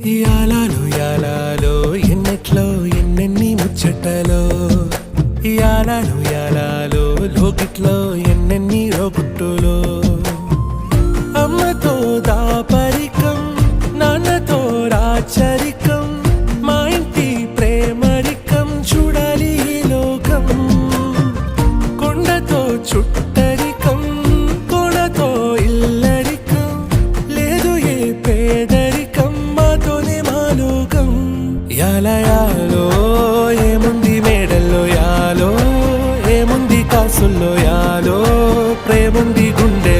యాలాలో యాలాలో ఎన్నెట్లో ఎన్నెన్ని ముచ్చటలో యాలాలో యాలాలో లోకిట్లో ఎన్నెన్ని రోగుట్టులో అమ్మతో దాపరికం నాన్నతో రాచరికం మా ఇంటి ప్రేమరికం చూడాలి ఈ లోకం కొండతో చుట్టరికం కొనతో ఇల్లరికం లేదు ఏ పేదరికం మాతోనే మా లోకం యాలయాలో ఏముంది మేడల్లో యాలో ఏముంది కాసుల్లో యాలో ప్రేముంది గుండె